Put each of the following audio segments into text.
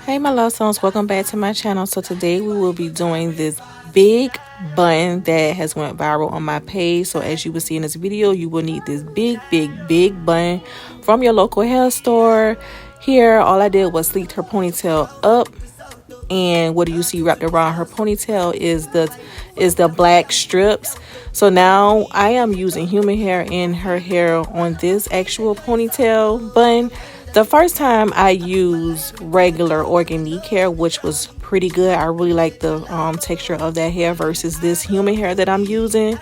Hey my love songs, welcome back to my channel. So today we will be doing this big bun that has went viral on my page. So as you will see in this video, you will need this big bun from your local hair store. Here all I did was sleek her ponytail up, and what do you see wrapped around her ponytail is the black strips. So now I am using human hair in her hair on this actual ponytail bun. The first time I used regular organic hair, which was pretty good. I really like the texture of that hair versus this human hair that I'm using.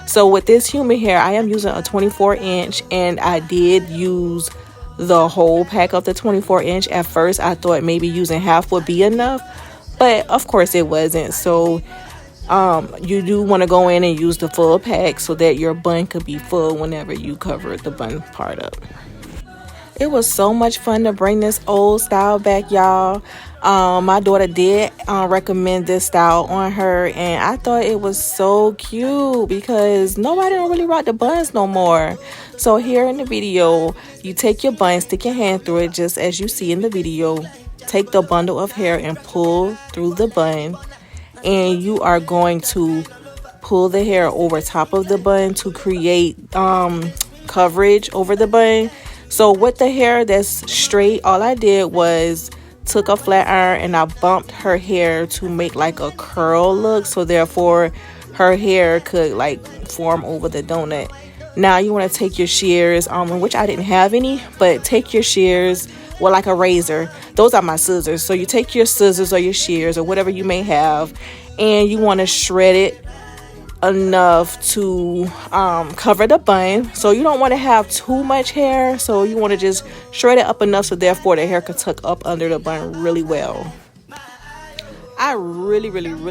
So with this human hair, I am using a 24-inch, and I did use the whole pack of the 24-inch. At first I thought maybe using half would be enough, but of course it wasn't. So you do want to go in and use the full pack so that your bun could be full whenever you cover the bun part up. It was so much fun to bring this old style back, y'all. My daughter did recommend this style on her, and I thought it was so cute because nobody don't really rock the buns no more. So here in the video, you take your bun, stick your hand through it just as you see in the video. Take the bundle of hair and pull through the bun, and you are going to pull the hair over top of the bun to create coverage over the bun. So with the hair that's straight, all I did was took a flat iron and I bumped her hair to make like a curl look, so therefore her hair could like form over the donut. Now you want to take your shears, which I didn't have any, but take your shears, well, like a razor. Those are my scissors. So you take your scissors or your shears or whatever you may have, and you want to shred it enough to cover the bun. So you don't want to have too much hair, so you want to just shred it up enough so therefore the hair could tuck up under the bun really well. I really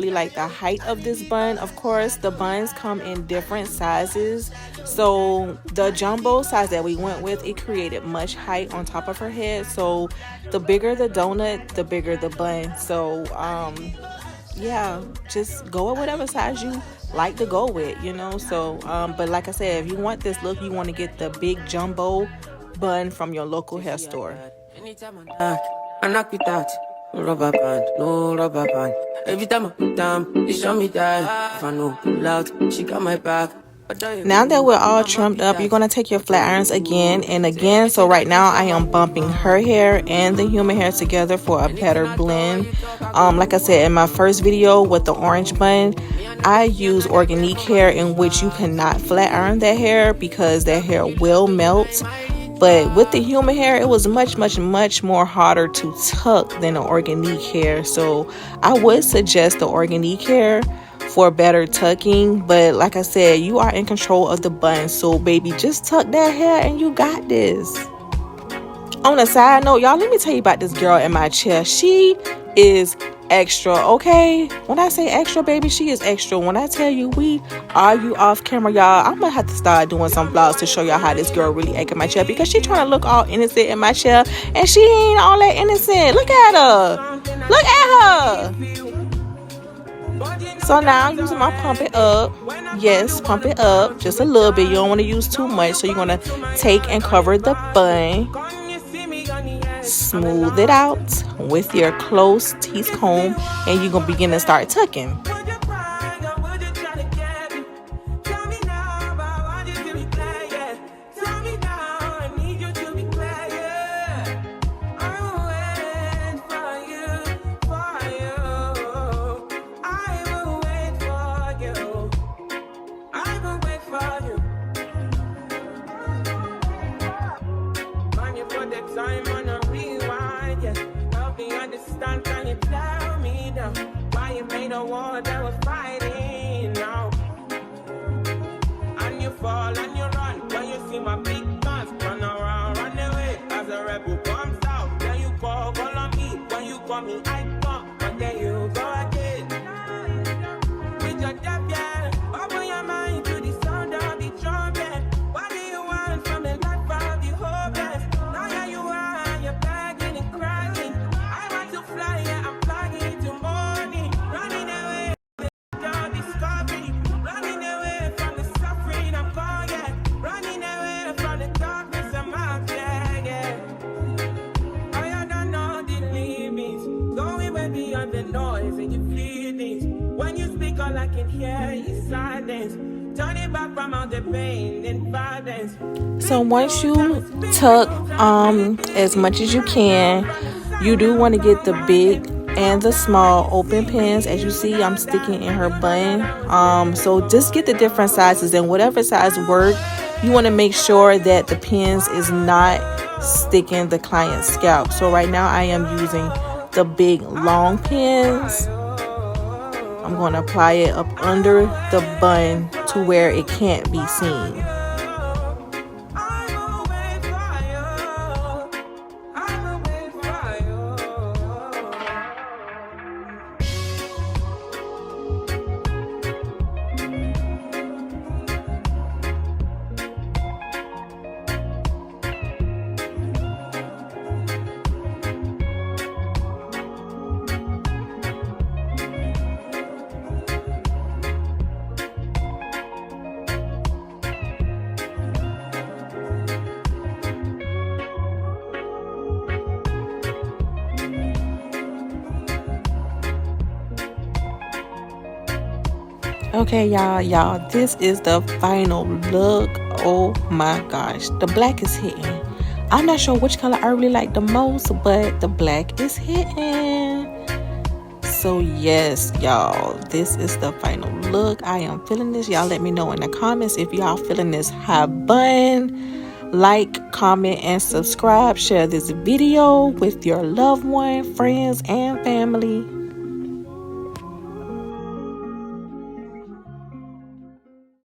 like the height of this bun. Of course, the buns come in different sizes, so the jumbo size that we went with, it created much height on top of her head. So the bigger the donut, the bigger the bun. So yeah, just go with whatever size you like to go with, you know. So but like I said, if you want this look, you want to get the big jumbo bun from your local hair store. I knock it out. No rubber band, no rubber band. Every time I put down, they show me that. If I know pull out, she got my back. Now that we're all trimmed up, you're going to take your flat irons again and again. So right now I am bumping her hair and the human hair together for a better blend. Like I said in my first video with the orange bun, I use organic hair, in which you cannot flat iron that hair because that hair will melt. But with the human hair, it was much more harder to tuck than the organic hair. So I would suggest the organic hair for better tucking. But like I said, you are in control of the bun. So baby, just tuck that hair and you got this. On a side note, y'all, let me tell you about this girl in my chair. She is extra, okay? When I say extra, baby, she is extra. When I tell you we argue off camera, y'all, I'm gonna have to start doing some vlogs to show y'all how this girl really act in my chair, because she trying to look all innocent in my chair and she ain't all that innocent. Look at her. Look at her. So now I'm using my pump it up. Yes, pump it up just a little bit. You don't want to use too much. So you're going to take and cover the bun. Smooth it out with your close teeth comb, and you're going to begin to start tucking. Time on a rewind, yeah. Help me understand, can you tell me now why you made a war that was fighting now? And you fall and you run when you see my big guns. Run around, run away as a rebel comes out. Then you call on me, when you call me I come, but then you go again. With your death, yeah. Open your mind to the sound of the trumpet. What do you want from the life of the hopeless? hear the noise in your feelings. When you speak, all I can hear is silence. Turn it back from all the pain and violence. So once you tuck as much as you can, you do want to get the big and the small open pins. As you see, I'm sticking in her bun. So just get the different sizes, and whatever size work, you want to make sure that the pins is not sticking the client's scalp. So right now I am using the big long pins. I'm going to apply it up under the bun to where it can't be seen. Okay, y'all, this is the final look. Oh my gosh, the black is hitting. I'm not sure which color I really like the most, but the black is hitting. So yes, y'all, this is the final look. I am feeling this. Y'all let me know in the comments if y'all feeling this high bun. Like, comment, and subscribe. Share this video with your loved one, friends, and family.